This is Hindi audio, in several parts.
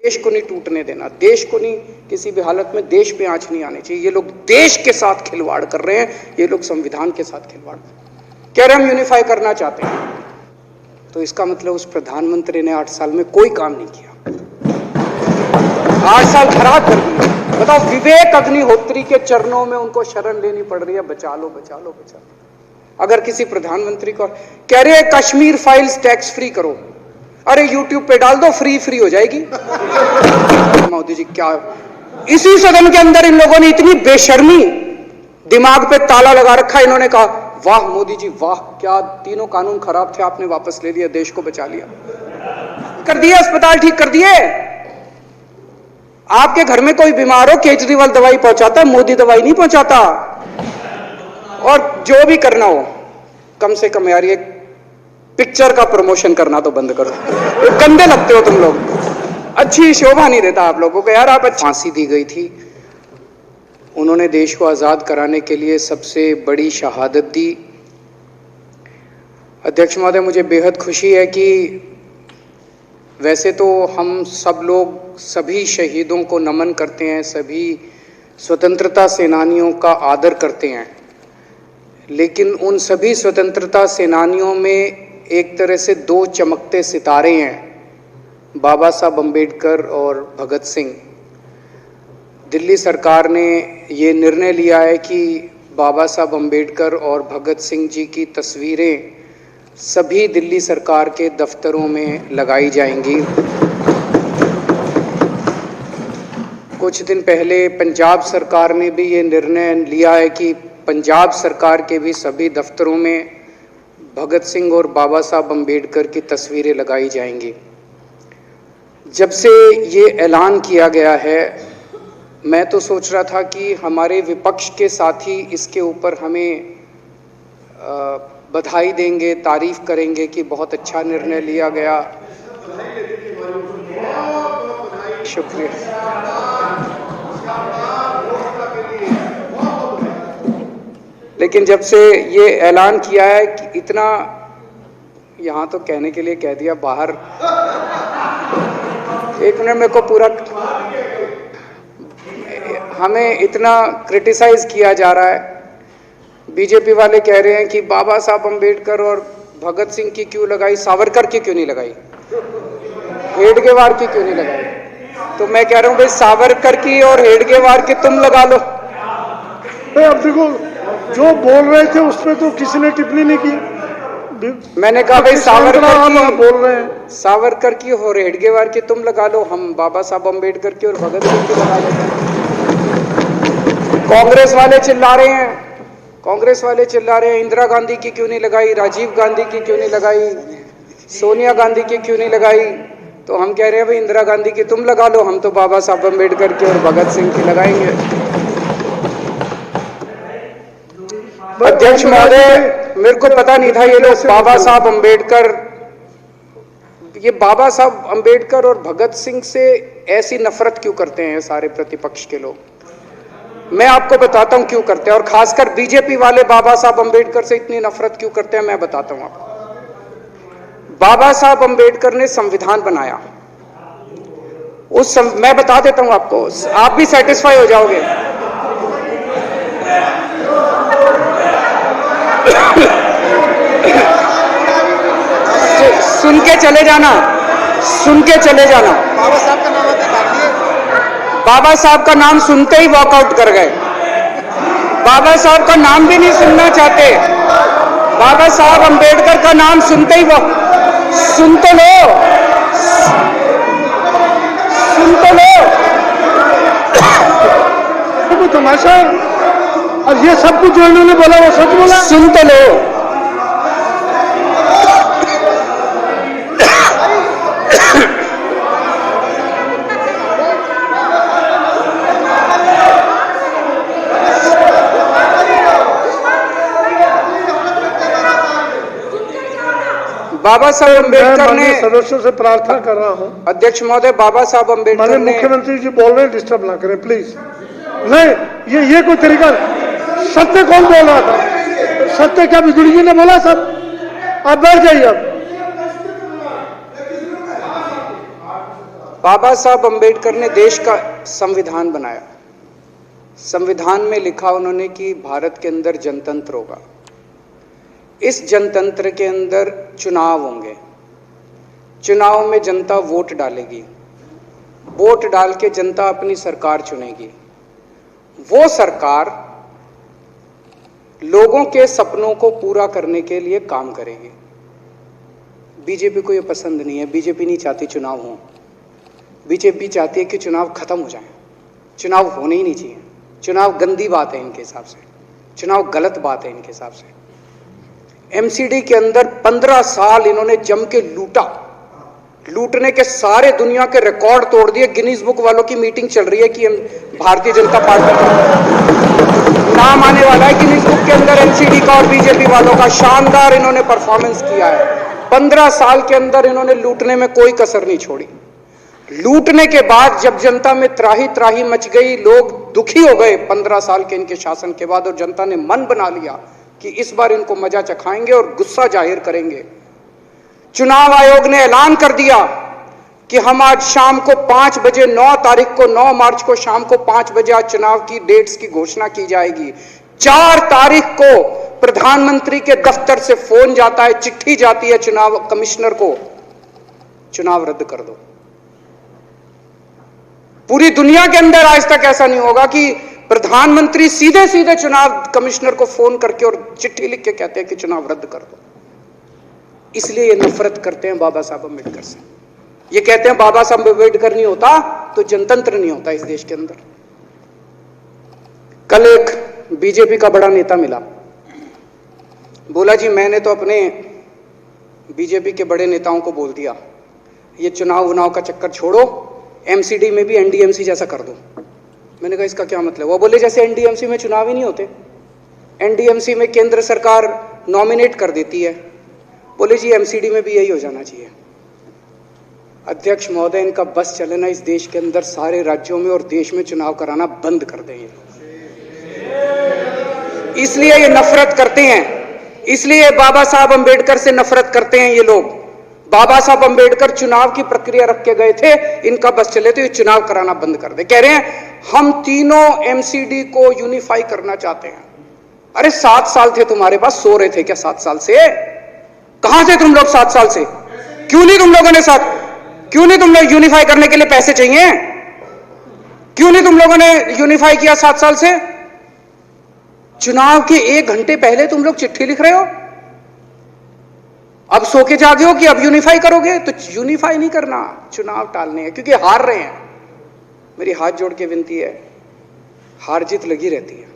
देश को नहीं टूटने देना, देश को नहीं, किसी भी हालत में देश पे आंच नहीं आनी चाहिए। ये लोग देश के साथ खिलवाड़ कर रहे हैं, ये लोग संविधान के साथ खिलवाड़ कह रहे हैं, हम यूनिफाई करना चाहते हैं। तो इसका मतलब उस प्रधानमंत्री ने 8 साल में कोई काम नहीं किया, 8 साल खराब कर दिए। बताओ, विवेक अग्निहोत्री के चरणों में उनको शरण लेनी पड़ रही है, बचा लो बचा लो बचा लो। अगर किसी प्रधानमंत्री को कह रहे हैं कश्मीर फाइल्स टैक्स फ्री करो, अरे यूट्यूब पे डाल दो, फ्री हो जाएगी। मोदी जी क्या, इसी सदन के अंदर इन लोगों ने इतनी बेशर्मी, दिमाग पे ताला लगा रखा। इन्होंने कहा वाह मोदी जी वाह, क्या तीनों कानून खराब थे, आपने वापस ले लिया, देश को बचा लिया, कर दिया, अस्पताल ठीक कर दिए। आपके घर में कोई बीमार हो, केजरीवाल दवाई पहुंचाता, मोदी दवाई नहीं पहुंचाता। और जो भी करना हो, कम से कम यार ये पिक्चर का प्रमोशन करना तो बंद करो, गंदे लगते हो तुम लोग, अच्छी शोभा नहीं देता आप लोगों को यार। आप फांसी दी गई थी, उन्होंने देश को आजाद कराने के लिए सबसे बड़ी शहादत दी। अध्यक्ष महोदय, मुझे बेहद खुशी है कि वैसे तो हम सब लोग सभी शहीदों को नमन करते हैं, सभी स्वतंत्रता सेनानियों का आदर करते हैं, लेकिन उन सभी स्वतंत्रता सेनानियों में एक तरह से 2 चमकते सितारे हैं, बाबा साहब अम्बेडकर और भगत सिंह। दिल्ली सरकार ने ये निर्णय लिया है कि बाबा साहब अम्बेडकर और भगत सिंह जी की तस्वीरें सभी दिल्ली सरकार के दफ्तरों में लगाई जाएंगी। कुछ दिन पहले पंजाब सरकार ने भी ये निर्णय लिया है कि पंजाब सरकार के भी सभी दफ्तरों में भगत सिंह और बाबा साहब अम्बेडकर की तस्वीरें लगाई जाएंगी। जब से ये ऐलान किया गया है, मैं तो सोच रहा था कि हमारे विपक्ष के साथी इसके ऊपर हमें बधाई देंगे, तारीफ करेंगे कि बहुत अच्छा निर्णय लिया गया। शुक्रिया। लेकिन जब से ये ऐलान किया है कि इतना, यहाँ तो कहने के लिए कह दिया, बाहर एक मिनट मेरे को पूरा, हमें इतना क्रिटिसाइज किया जा रहा है। बीजेपी वाले कह रहे हैं कि बाबा साहब अम्बेडकर और भगत सिंह की क्यों लगाई, सावरकर की क्यों नहीं लगाई, हेडगेवार की क्यों नहीं लगाई। तो मैं कह रहा हूँ भाई, सावरकर की और हेडगेवार की तुम लगा लो। अब देखो, जो बोल रहे थे उसमें तो किसी ने टिप्पणी नहीं की। मैंने कहा भाई सावरकर की बोल रहे हैं, सावरकर की और हेडगेवार की तुम लगा लो, हम बाबा साहब अम्बेडकर की और भगत सिंह की लगा लेते हैं। कांग्रेस वाले चिल्ला रहे हैं, कांग्रेस वाले चिल्ला रहे हैं इंदिरा गांधी की क्यों नहीं लगाई, राजीव गांधी की क्यों नहीं लगाई, सोनिया गांधी की क्यों नहीं लगाई। तो हम कह रहे हैं भाई इंदिरा गांधी की तुम लगा लो, हम तो बाबा साहब अम्बेडकर की और भगत सिंह की लगाएंगे। अध्यक्ष महोदय, मेरे को पता नहीं था ये लोग बाबा साहब अम्बेडकर, ये बाबा साहब अम्बेडकर और भगत सिंह से ऐसी नफरत क्यों करते हैं सारे प्रतिपक्ष के लोग। मैं आपको बताता हूं क्यों करते हैं, और खासकर बीजेपी वाले बाबा साहब अम्बेडकर से इतनी नफरत क्यों करते हैं, मैं बताता हूं आपको। बाबा साहब अम्बेडकर ने संविधान बनाया, मैं बता देता हूं आपको, आप भी सेटिस्फाई हो जाओगे। सुन के चले जाना, सुन के चले जाना। बाबा साहब का नाम आपने काट दिया, बाबा साहब का नाम सुनते ही वॉकआउट कर गए। बाबा साहब का नाम भी नहीं सुनना चाहते, बाबा साहब अम्बेडकर का नाम सुनते ही सुन तो लो, सुन तो लो। तो तमाशा, और ये सब कुछ जो इन्होंने बोला वो सच बोला, सुन तो लो। बाबा साहब अम्बेडकर ने, सदस्यों से प्रार्थना कर रहा हूं, अध्यक्ष महोदय, बाबा साहब अम्बेडकर ने, मुख्यमंत्री जी बोल रहे हैं, डिस्टर्ब ना करें प्लीज। नहीं, ये कोई तरीका, सत्य कौन बोल रहा था, सत्य क्या बिजुली जी ने बोला सब, आप बैठ जाइए। अब बाबा साहब अंबेडकर ने देश का संविधान बनाया। संविधान में लिखा उन्होंने कि भारत के अंदर जनतंत्र होगा। इस जनतंत्र के अंदर चुनाव होंगे। चुनाव में जनता वोट डालेगी। वोट डाल के जनता अपनी सरकार चुनेगी। वो सरकार लोगों के सपनों को पूरा करने के लिए काम करेगी। बीजेपी को ये पसंद नहीं है। बीजेपी नहीं चाहती चुनाव हो। बीजेपी चाहती है कि चुनाव खत्म हो जाए। चुनाव होने ही नहीं चाहिए। चुनाव गंदी बात है इनके हिसाब से। चुनाव गलत बात है इनके हिसाब से। एमसीडी के अंदर 15 साल इन्होंने जम के लूटा। लूटने के सारे दुनिया के रिकॉर्ड तोड़ दिए। गिनीज बुक वालों की मीटिंग चल रही है कि भारतीय जनता पार्टी का नाम आने वाला है गिनीज बुक के अंदर। एमसीडी का और बीजेपी वालों का शानदार इन्होंने परफॉर्मेंस किया है। 15 साल के अंदर इन्होंने लूटने में कोई कसर नहीं छोड़ी। लूटने के बाद जब जनता में त्राही त्राही मच गई, लोग दुखी हो गए 15 साल के इनके शासन के बाद, और जनता ने मन बना लिया कि इस बार इनको मजा चखाएंगे और गुस्सा जाहिर करेंगे। चुनाव आयोग ने ऐलान कर दिया कि हम आज शाम को 5 बजे 9 तारीख को 9 मार्च को शाम को 5 बजे आज चुनाव की डेट्स की घोषणा की जाएगी। 4 तारीख को प्रधानमंत्री के दफ्तर से फोन जाता है, चिट्ठी जाती है चुनाव कमिश्नर को, चुनाव रद्द कर दो। पूरी दुनिया के अंदर आज तक ऐसा नहीं होगा कि प्रधानमंत्री सीधे सीधे चुनाव कमिश्नर को फोन करके और चिट्ठी लिख के कहते हैं कि चुनाव रद्द कर दो। इसलिए ये नफरत करते हैं बाबा साहब अम्बेडकर से। ये कहते हैं बाबा साहब अम्बेडकर नहीं होता तो जनतंत्र नहीं होता इस देश के अंदर। कल एक बीजेपी का बड़ा नेता मिला, बोला जी मैंने तो अपने बीजेपी के बड़े नेताओं को बोल दिया ये चुनाव का चक्कर छोड़ो, एमसीडी में भी एनडीएमसी जैसा कर दो। मैंने कहा इसका क्या मतलब? वो बोले जैसे एनडीएमसी में चुनाव ही नहीं होते, एनडीएमसी में केंद्र सरकार नॉमिनेट कर देती है, बोले जी एमसीडी में भी यही हो जाना चाहिए। अध्यक्ष महोदय, इनका बस चलना इस देश के अंदर सारे राज्यों में और देश में चुनाव कराना बंद कर दें। इसलिए ये नफरत करते हैं, इसलिए बाबा साहब अंबेडकर से नफरत करते हैं ये लोग। बाबा साहब अंबेडकर चुनाव की प्रक्रिया रख के गए थे, इनका बस चले तो ये चुनाव कराना बंद कर दे। कह रहे हैं हम तीनों एमसीडी को यूनिफाई करना चाहते हैं। अरे 7 साल थे तुम्हारे पास, सो रहे थे क्या 7 साल से? कहां थे तुम लोग 7 साल से? क्यों नहीं तुम लोगों ने क्यों नहीं तुम लोग यूनिफाई करने के लिए पैसे चाहिए? क्यों नहीं तुम लोगों ने यूनिफाई किया 7 साल से? चुनाव के 1 घंटे पहले तुम लोग चिट्ठी लिख रहे हो, अब सो के जागे हो कि अब यूनिफाई करोगे। तो यूनिफाई नहीं करना, चुनाव टालने हैं, क्योंकि हार रहे हैं। मेरी हाथ जोड़ के विनती है, हार जीत लगी रहती है।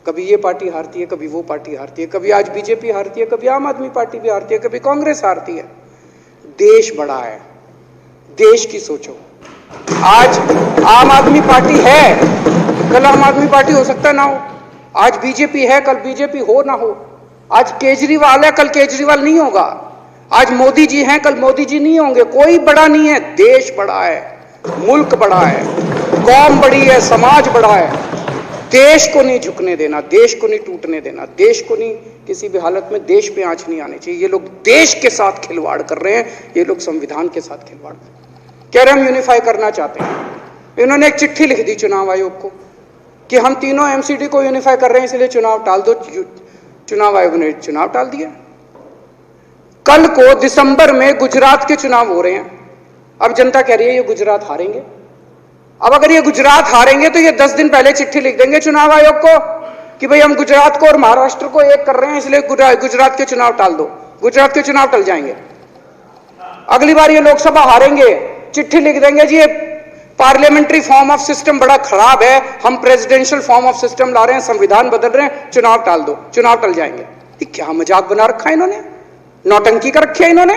कभी ये पार्टी हारती है, कभी वो पार्टी हारती है, कभी आज बीजेपी हारती है, कभी आम आदमी पार्टी भी हारती है, कभी कांग्रेस हारती है। देश बड़ा है, देश की सोचो। आज आम आदमी पार्टी है, कल आम आदमी पार्टी हो सकता है ना हो। आज बीजेपी है, कल बीजेपी हो ना हो। आज केजरीवाल है, कल केजरीवाल नहीं होगा। आज मोदी जी हैं, कल मोदी जी नहीं होंगे। कोई बड़ा नहीं है, देश बड़ा है, मुल्क बड़ा है, कौम बड़ी है, समाज बड़ा है। देश को नहीं झुकने देना, देश को नहीं टूटने देना, देश को नहीं किसी भी हालत में देश पे आंच नहीं आनी चाहिए। ये लोग देश के साथ खिलवाड़ कर रहे हैं, ये लोग संविधान के साथ खिलवाड़ कह रहे हैं। हम यूनिफाई करना चाहते हैं। इन्होंने एक चिट्ठी लिख दी चुनाव आयोग को कि हम तीनों एमसीडी को यूनिफाई कर रहे हैं, इसलिए चुनाव टाल दो। चुनाव आयोग ने चुनाव टाल दिया। कल को दिसंबर में गुजरात के चुनाव हो रहे हैं। अब जनता कह रही है ये गुजरात हारेंगे। अब अगर ये गुजरात हारेंगे तो ये 10 दिन पहले चिट्ठी लिख देंगे चुनाव आयोग को कि भाई हम गुजरात को और महाराष्ट्र को एक कर रहे हैं, इसलिए गुजरात के चुनाव टाल दो। गुजरात के चुनाव टल जाएंगे। अगली बार ये लोकसभा हारेंगे, चिट्ठी लिख देंगे जी ये पार्लियामेंट्री फॉर्म ऑफ सिस्टम बड़ा खराब है, हम प्रेसिडेंशियल फॉर्म ऑफ सिस्टम ला रहे हैं, संविधान बदल रहे हैं, चुनाव टाल दो। चुनाव टल जाएंगे। ये क्या मजाक बना रखा है इन्होंने, नौटंकी कर रखी है इन्होंने।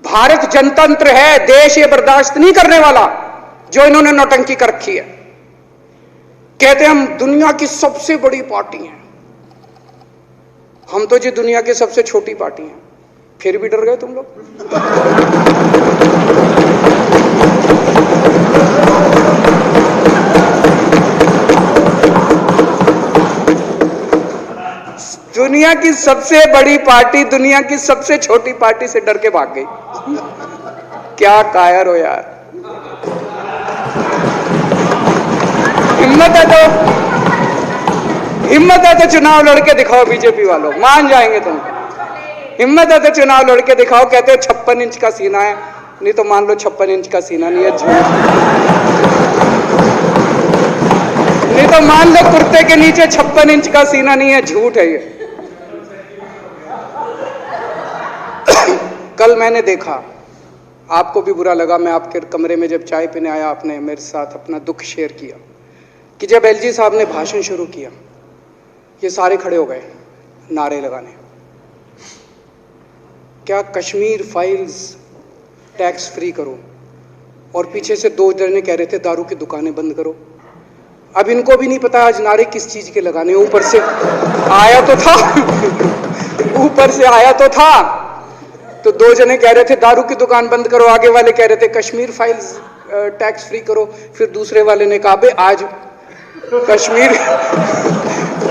भारत जनतंत्र है, देश ये बर्दाश्त नहीं करने वाला जो इन्होंने नौटंकी कर रखी है। कहते हैं हम दुनिया की सबसे बड़ी पार्टी हैं, हम तो जी दुनिया की सबसे छोटी पार्टी हैं। फिर भी डर गए तुम लोग। दुनिया की सबसे बड़ी पार्टी दुनिया की सबसे छोटी पार्टी से डर के भाग गई। क्या कायर हो यार। हिम्मत है तो चुनाव लड़के दिखाओ बीजेपी वालों, मान जाएंगे तुम। हिम्मत है तो चुनाव लड़के दिखाओ। कहते हो 56 इंच का सीना है, नहीं तो मान लो 56 इंच का सीना नहीं है, झूठ। नहीं तो मान लो कुर्ते के नीचे 56 इंच का सीना नहीं है, झूठ है ये। कल मैंने देखा, आपको भी बुरा लगा, मैं आपके कमरे में जब चाय पीने आया, आपने मेरे साथ अपना दुख शेयर किया कि जब एलजी साहब ने भाषण शुरू किया, ये सारे खड़े हो गए नारे लगाने। क्या कश्मीर फाइल्स टैक्स फ्री करो, और पीछे से 2 जने कह रहे थे दारू की दुकानें बंद करो। अब इनको भी नहीं पता आज नारे किस चीज के लगाने। ऊपर से आया तो था ऊपर से आया तो था, तो 2 जने कह रहे थे दारू की दुकान बंद करो, आगे वाले कह रहे थे कश्मीर फाइल्स टैक्स फ्री करो, फिर दूसरे वाले ने कहा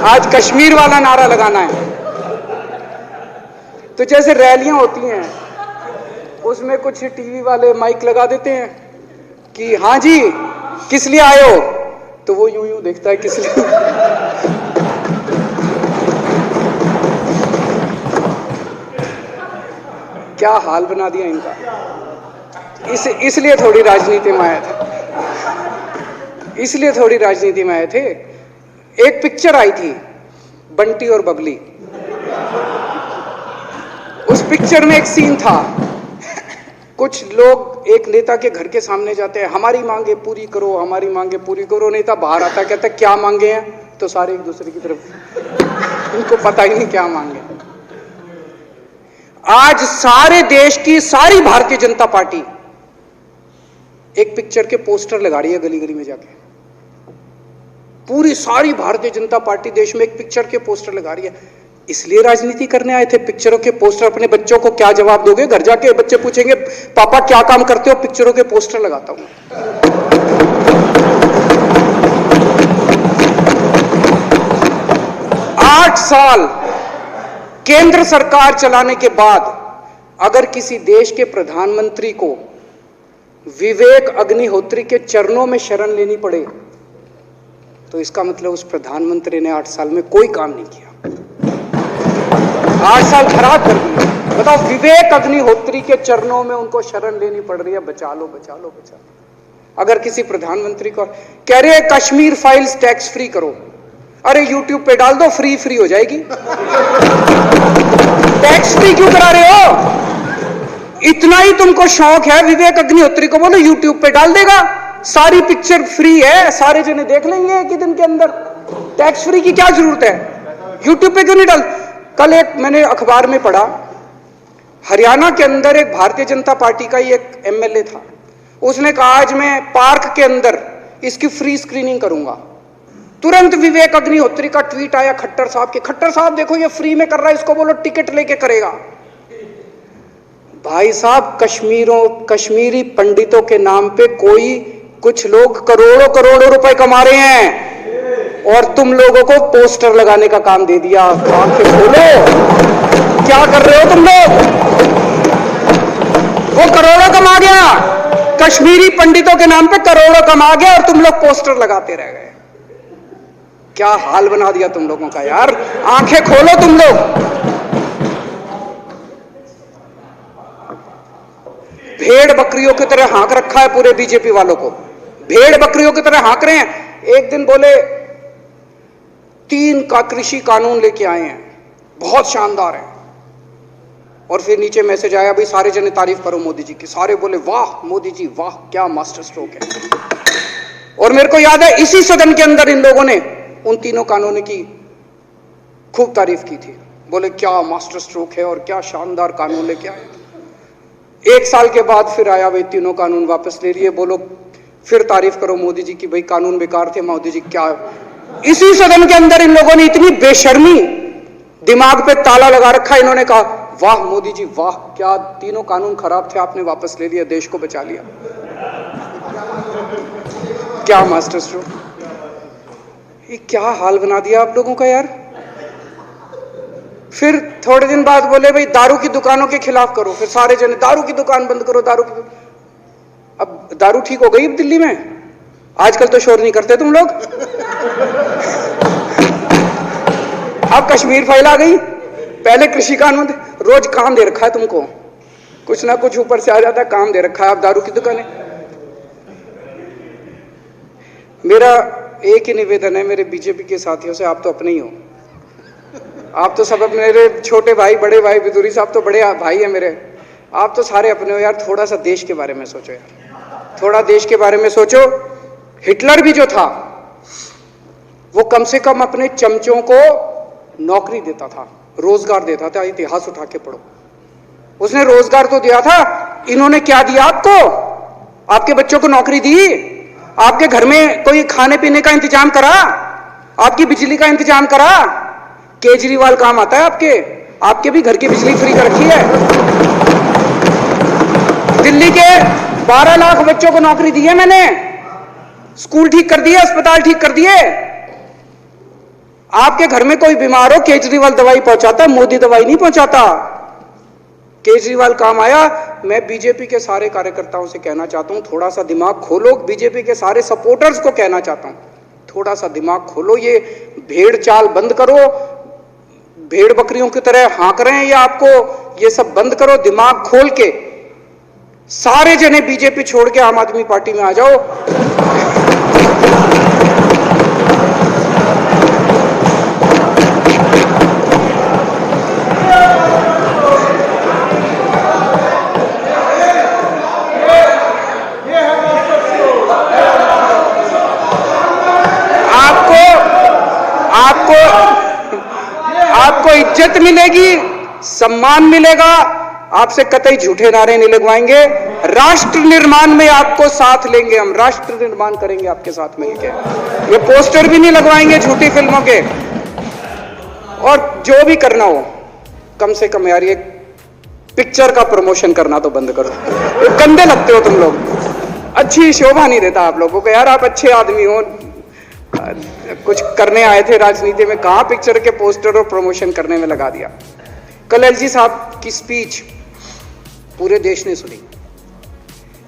आज कश्मीर वाला नारा लगाना है। तो जैसे रैलियां होती हैं, उसमें कुछ टीवी वाले माइक लगा देते हैं कि हाँ जी किस लिए आए हो, तो वो यूं यूं देखता है किस लिए। क्या हाल बना दिया इनका। इसलिए थोड़ी राजनीति में आया था, इसलिए थोड़ी राजनीति में आए थे। एक पिक्चर आई थी बंटी और बबली, उस पिक्चर में एक सीन था, कुछ लोग एक नेता के घर के सामने जाते हैं, हमारी मांगे पूरी करो, हमारी मांगे पूरी करो। नेता बाहर आता, कहता क्या मांगे हैं, तो सारे एक दूसरे की तरफ, उनको पता ही नहीं क्या मांगे। आज सारे देश की सारी भारतीय जनता पार्टी एक पिक्चर के पोस्टर लगा रही है गली गली में जाके। पूरी सारी भारतीय जनता पार्टी देश में एक पिक्चर के पोस्टर लगा रही है। इसलिए राजनीति करने आए थे, पिक्चरों के पोस्टर। अपने बच्चों को क्या जवाब दोगे? घर जाके बच्चे पूछेंगे पापा क्या काम करते हो? पिक्चरों के पोस्टर लगाता हूं। 8 साल केंद्र सरकार चलाने के बाद अगर किसी देश के प्रधानमंत्री को विवेक अग्निहोत्री के चरणों में शरण लेनी पड़े, तो इसका मतलब उस प्रधानमंत्री ने 8 साल में कोई काम नहीं किया। 8 साल खराब कर दिए। बताओ, विवेक अग्निहोत्री के चरणों में उनको शरण लेनी पड़ रही है, बचा लो बचा लो बचा लो। अगर किसी प्रधानमंत्री को कह रहे हैं कश्मीर फाइल्स टैक्स फ्री करो, अरे यूट्यूब पे डाल दो, फ्री हो जाएगी। टैक्स फ्री क्यों करा रहे हो? इतना ही तुमको शौक है, विवेक अग्निहोत्री को बोलो यूट्यूब पे डाल देगा, सारी पिक्चर फ्री है, सारे जने देख लेंगे एक ही दिन के अंदर। टैक्स फ्री की क्या जरूरत है? यूट्यूब पे क्यों नहीं डाल? कल एक मैंने अखबार में पढ़ा, हरियाणा के अंदर एक भारतीय जनता पार्टी का ही एक एमएलए था, उसने कहा आज मैं पार्क के अंदर इसकी फ्री स्क्रीनिंग करूंगा। तुरंत विवेक अग्निहोत्री का ट्वीट आया खट्टर साहब के, खट्टर साहब देखो ये फ्री में कर रहा है, इसको बोलो टिकट लेके करेगा। भाई साहब, कश्मीरी पंडितों के नाम पे कुछ लोग करोड़ों रुपए कमा रहे हैं, और तुम लोगों को पोस्टर लगाने का काम दे दिया। आंखें खोलो, क्या कर रहे हो तुम लोग? वो करोड़ों कमा गया, कश्मीरी पंडितों के नाम पे करोड़ों कमा गया, और तुम लोग पोस्टर लगाते रह गए। क्या हाल बना दिया तुम लोगों का यार। आंखें खोलो तुम लोग। भेड़ बकरियों की तरह हाँक रखा है पूरे बीजेपी वालों को, भेड़ बकरियों की तरह हाँक रहे हैं। एक दिन बोले 3 का कृषि कानून लेके आए हैं, बहुत शानदार है, और फिर नीचे मैसेज आया भाई सारे जने तारीफ करो मोदी जी की। सारे बोले वाह मोदी जी वाह, क्या मास्टर स्ट्रोक है। और मेरे को याद है इसी सदन के अंदर इन लोगों ने उन 3 कानूनों की खूब तारीफ की थी, बोले क्या मास्टर स्ट्रोक है और क्या शानदार कानून लेके आए। 1 साल के बाद फिर आया भाई 3 कानून वापस ले लिए, बोलो फिर तारीफ करो मोदी जी की, भाई कानून बेकार थे मोदी जी। क्या इसी सदन के अंदर इन लोगों ने इतनी बेशर्मी, दिमाग पे ताला लगा रखा, इन्होंने कहा वाह मोदी जी वाह, क्या 3 कानून खराब थे आपने वापस ले लिया, देश को बचा लिया। क्या मास्टर स्ट्रोक, ये क्या हाल बना दिया आप लोगों का यार। फिर थोड़े दिन बाद बोले भाई दारू की दुकानों के खिलाफ करो, फिर सारे जने दारू की दुकान बंद करो, दारू की। अब दारू ठीक हो गई दिल्ली में? आजकल तो शोर नहीं करते तुम लोग। अब कश्मीर फाइल आ गई, पहले कृषि कानून, रोज काम दे रखा है तुमको, कुछ ना कुछ ऊपर से आ जाता है, काम दे रखा है। अब दारू की दुकानें। मेरा एक ही निवेदन है मेरे बीजेपी के साथियों से, आप तो अपने ही हो, आप तो सब अपने, मेरे छोटे भाई, बड़े भाई, बिदुरी साहब तो बड़े भाई है मेरे, आप तो सारे अपने हो यार। थोड़ा सा देश के बारे में सोचो यार, थोड़ा देश के बारे में सोचो। हिटलर भी जो था वो कम से कम अपने चमचों को नौकरी देता था, रोजगार देता था। इतिहास उठा के पढ़ो, उसने रोजगार तो दिया था। इन्होंने क्या दिया आपको? आपके बच्चों को नौकरी दी? आपके घर में कोई खाने पीने का इंतजाम करा? आपकी बिजली का इंतजाम करा? केजरीवाल काम आता है आपके भी घर की बिजली फ्री कर रखी है। दिल्ली के 12 लाख बच्चों को नौकरी दी है मैंने, स्कूल ठीक कर दिए, अस्पताल ठीक कर दिए। आपके घर में कोई बीमार हो, केजरीवाल दवाई पहुंचाता, मोदी दवाई नहीं पहुंचाता। केजरीवाल काम आया। मैं बीजेपी के सारे कार्यकर्ताओं से कहना चाहता हूं, थोड़ा सा दिमाग खोलो। बीजेपी के सारे सपोर्टर्स को कहना चाहता हूं, थोड़ा सा दिमाग खोलो। ये भेड़ चाल बंद करो, भेड़ बकरियों की तरह हाँक रहे हैं ये आपको, ये सब बंद करो। दिमाग खोल के सारे जने बीजेपी छोड़ के आम आदमी पार्टी में आ जाओ। आपको इज्जत मिलेगी, सम्मान मिलेगा। आपसे कतई झूठे नारे नहीं लगवाएंगे। राष्ट्र निर्माण में आपको साथ लेंगे हम, राष्ट्र निर्माण करेंगे आपके साथ मिलकर। ये पोस्टर भी नहीं लगवाएंगे झूठी फिल्मों के। और जो भी करना हो, कम से कम यार ये पिक्चर का प्रमोशन करना तो बंद करो। ये गंदे लगते हो तुम लोग, अच्छी शोभा नहीं देता आप लोगों को यार। आप अच्छे आदमी हो, कुछ करने आए थे राजनीति में, कहां पिक्चर के पोस्टर और प्रमोशन करने में लगा दिया। कल एलजी साहब की स्पीच पूरे देश ने सुनी।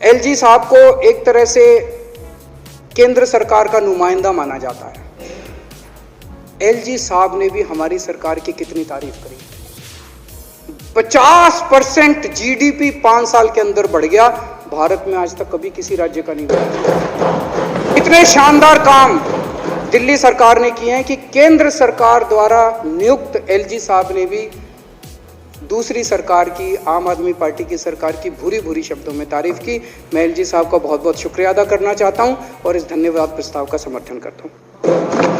एलजी साहब को एक तरह से केंद्र सरकार का नुमाइंदा माना जाता है। एलजी साहब ने भी हमारी सरकार की कितनी तारीफ करी। 50% जीडीपी 5 साल के अंदर बढ़ गया। भारत में आज तक कभी किसी राज्य का नहीं बढ़ा। इतने शानदार काम दिल्ली सरकार ने किए हैं कि केंद्र सरकार द्वारा नियुक्त एलजी साहब ने भी दूसरी सरकार की, आम आदमी पार्टी की सरकार की भूरी भूरी शब्दों में तारीफ की। मैं एलजी साहब का बहुत बहुत शुक्रिया अदा करना चाहता हूं और इस धन्यवाद प्रस्ताव का समर्थन करता हूं।